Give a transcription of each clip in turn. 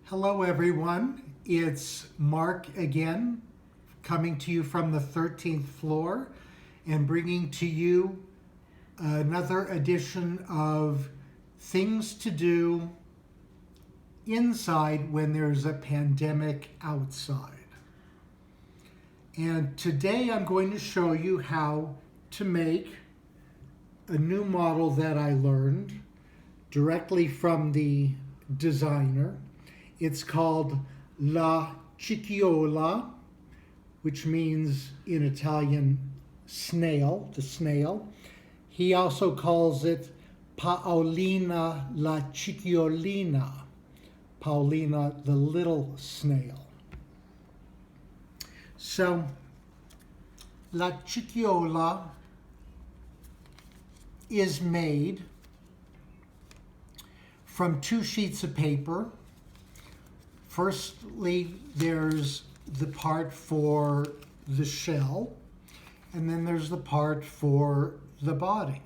Hello everyone, it's Mark again, coming to you from the 13th floor and bringing to you another edition of things to do inside when there's a pandemic outside. And today I'm going to show you how to make a new model that I learned directly from the designer. It's called La Chiocciola, which means in Italian snail, the snail. He also calls it Paolina le Chiocciolina, Paolina the Little Snail. So, La Chiocciola is made from 2 sheets of paper. Firstly, there's the part for the shell, and then there's the part for the body.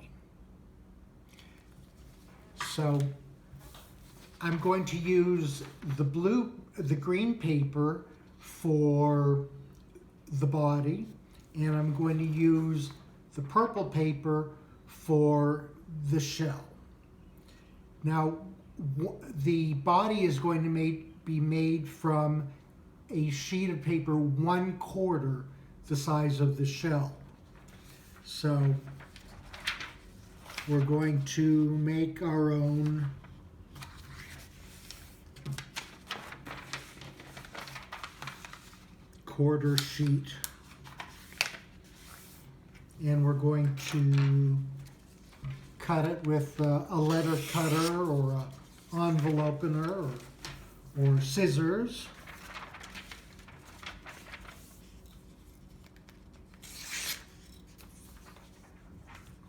So I'm going to use the green paper for the body, and I'm going to use the purple paper for the shell. Now, the body is going to be made from a sheet of paper 1/4 the size of the shell. So we're going to make our own quarter sheet, and we're going to cut it with a letter cutter or an envelopener or scissors.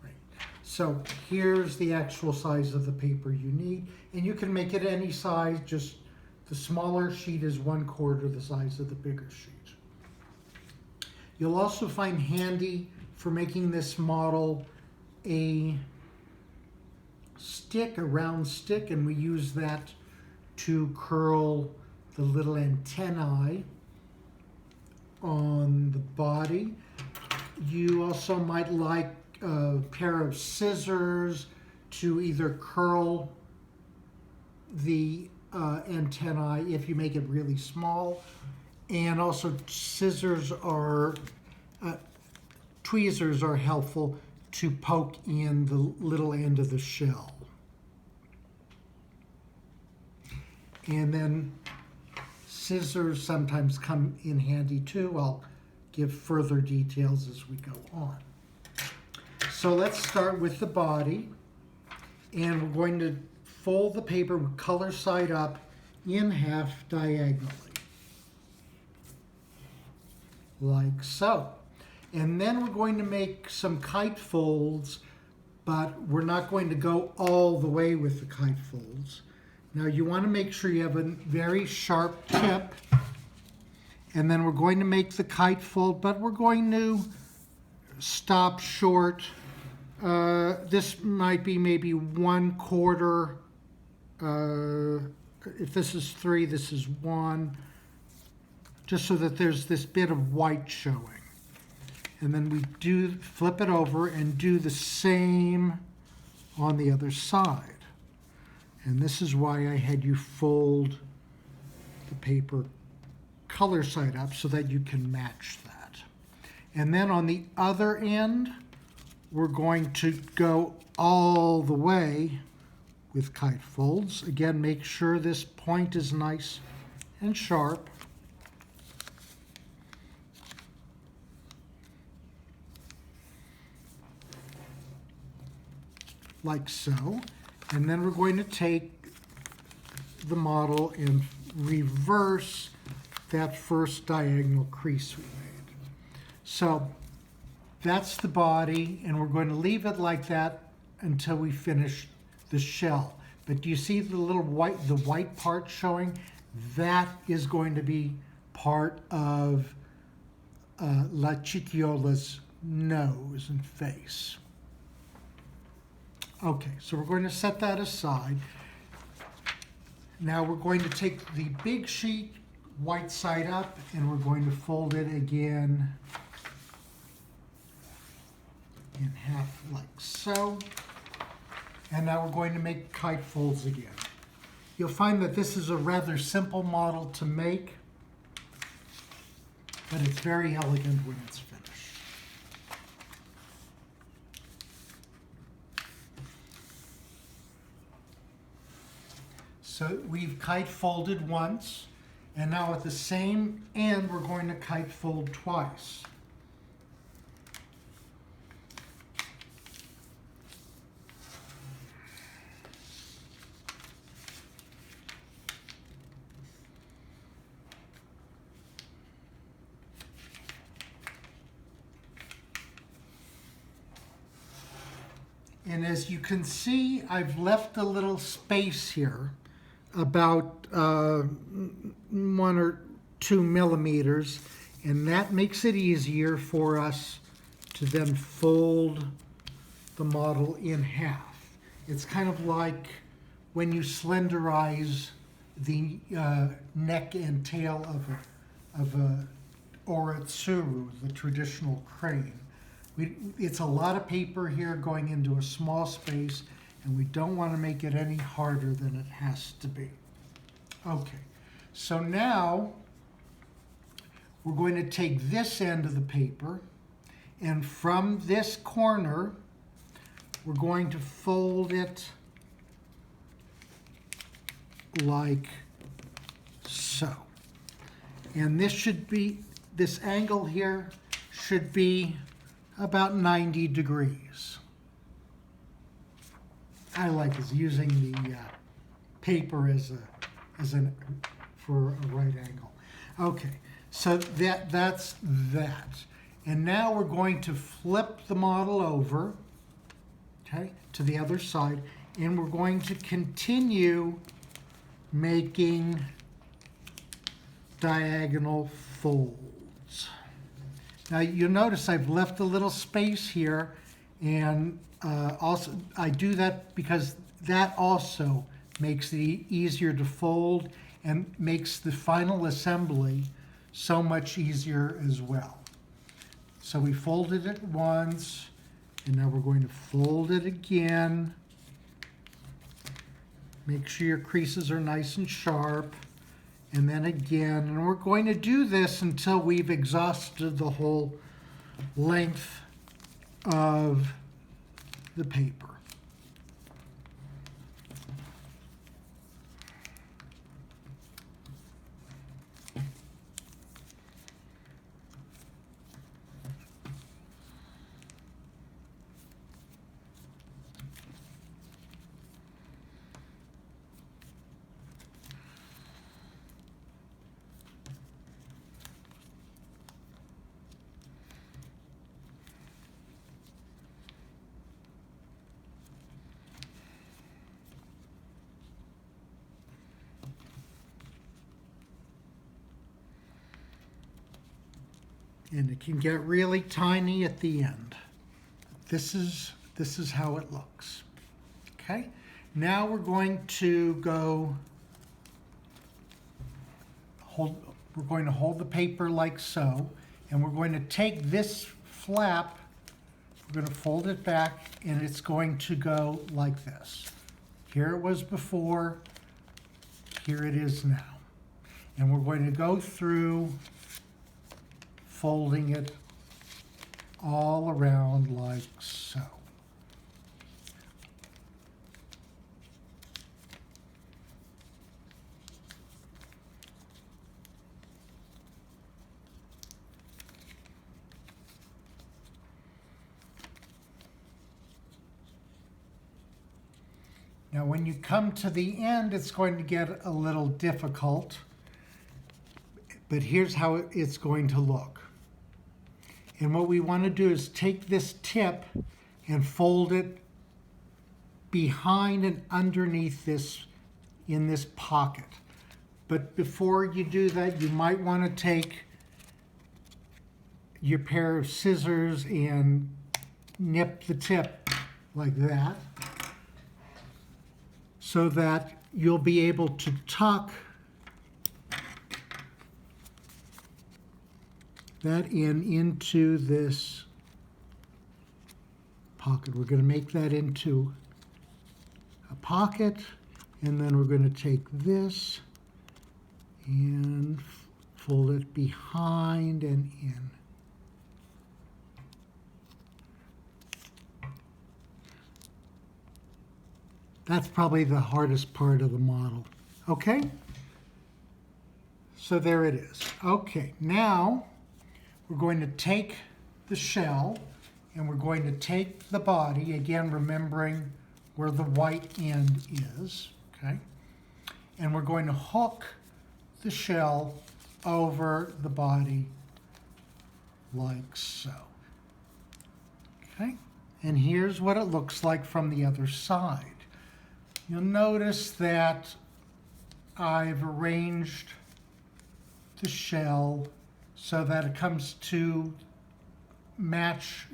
Great. So here's the actual size of the paper you need, and you can make it any size, just the smaller sheet is 1/4 the size of the bigger sheet. You'll also find handy for making this model a round stick, and we use that to curl the little antennae on the body. You also might like a pair of scissors to either curl the antennae if you make it really small, and also tweezers are helpful to poke in the little end of the shell. And then scissors sometimes come in handy too. I'll give further details as we go on. So let's start with the body, and we're going to fold the paper color side up in half diagonally, like so. And then we're going to make some kite folds, but we're not going to go all the way with the kite folds. Now you want to make sure you have a very sharp tip, and then we're going to make the kite fold, but we're going to stop short. This might be maybe 1/4. If this is 3, this is 1, just so that there's this bit of white showing. And then we flip it over and do the same on the other side. And this is why I had you fold the paper color side up so that you can match that. And then on the other end, we're going to go all the way with kite folds. Again, make sure this point is nice and sharp. Like so. And then we're going to take the model and reverse that first diagonal crease we made. So that's the body, and we're going to leave it like that until we finish the shell. But do you see the little white part showing? That is going to be part of La Chiocciola's nose and face. Okay, so we're going to set that aside. Now we're going to take the big sheet, white side up, and we're going to fold it again in half like so. And now we're going to make kite folds again. You'll find that this is a rather simple model to make, but it's very elegant when it's finished. So we've kite folded once, and now at the same end we're going to kite fold twice. And as you can see, I've left a little space here, about 1 or 2 millimeters, and that makes it easier for us to then fold the model in half. It's kind of like when you slenderize the neck and tail of a Oritsuru, the traditional crane. It's a lot of paper here going into a small space, and we don't want to make it any harder than it has to be. Okay, so now we're going to take this end of the paper, and from this corner, we're going to fold it like so. And this angle here should be about 90 degrees. I like using the paper for a right angle. Okay, so that's that. And now we're going to flip the model over, okay, to the other side, and we're going to continue making diagonal folds. Now you'll notice I've left a little space here, and also I do that because that also makes it easier to fold and makes the final assembly so much easier as well. So we folded it once, and now we're going to fold it again. Make sure your creases are nice and sharp. And then again, and we're going to do this until we've exhausted the whole length of the paper. And it can get really tiny at the end. This is how it looks. Okay? Now we're going to hold the paper like so, and we're going to take this flap, we're going to fold it back, and it's going to go like this. Here it was before, here it is now. And we're going to go through folding it all around like so. Now when you come to the end, it's going to get a little difficult, but here's how it's going to look. And what we want to do is take this tip and fold it behind and underneath this, in this pocket. But before you do that, you might want to take your pair of scissors and nip the tip like that, so that you'll be able to tuck that into this pocket. We're going to make that into a pocket, and then we're going to take this and fold it behind and in. That's probably the hardest part of the model. Okay? So there it is. Okay, now we're going to take the shell and we're going to take the body, again remembering where the white end is, okay? And we're going to hook the shell over the body like so. Okay? And here's what it looks like from the other side. You'll notice that I've arranged the shell so that it comes to match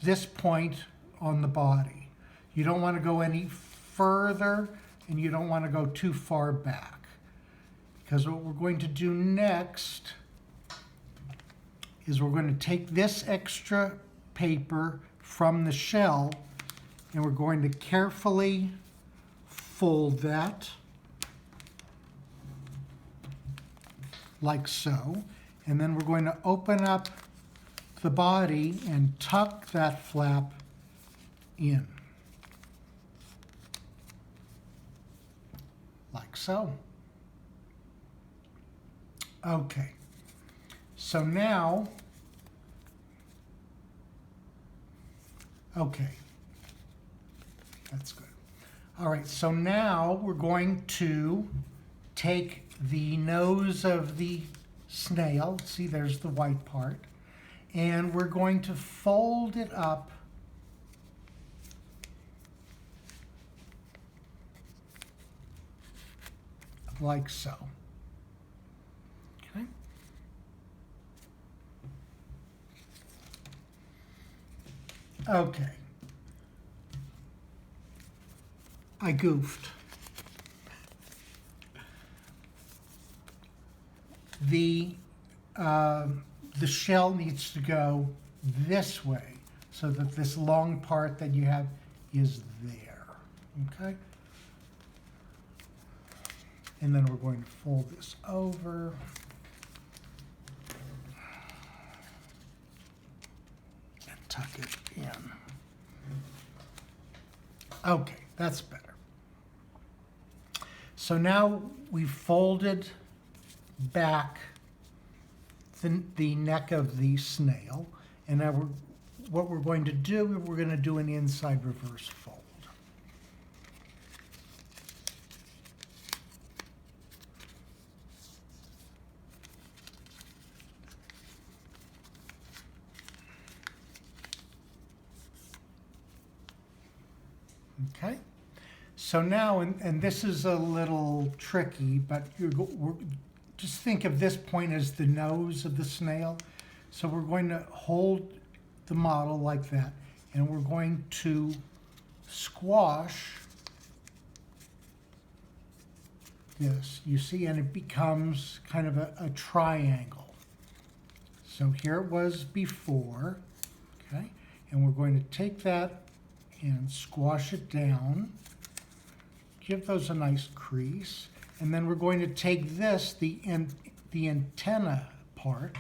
this point on the body. You don't want to go any further and you don't want to go too far back, because what we're going to do next is we're going to take this extra paper from the shell and we're going to carefully fold that like so, and then we're going to open up the body and tuck that flap in like so. Okay, so now, okay, that's good. All right, so now we're going to take the nose of the snail, see there's the white part, and we're going to fold it up like so. Okay. Okay. I goofed. The shell needs to go this way so that this long part that you have is there, okay? And then we're going to fold this over. And tuck it in. Okay, that's better. So now we've folded back the neck of the snail, and now what we're going to do, we're going to do an inside reverse fold. Okay, so now, and this is a little tricky, but just think of this point as the nose of the snail. So we're going to hold the model like that, and we're going to squash this, you see, and it becomes kind of a triangle. So here it was before, okay, and we're going to take that and squash it down, give those a nice crease, and then we're going to take this, the antenna part,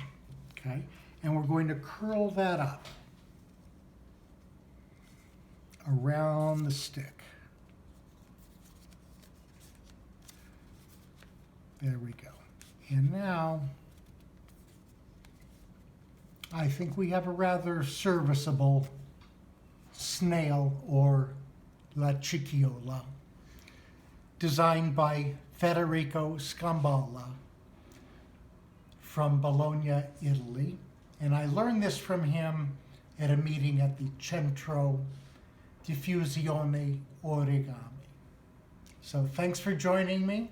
okay, and we're going to curl that up around the stick. There we go. And now, I think we have a rather serviceable snail, or La Chiocciola, designed by Federico Scalambra from Bologna, Italy. And I learned this from him at a meeting at the Centro Diffusione Origami. So thanks for joining me.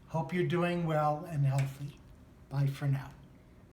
Hope you're doing well and healthy. Bye for now.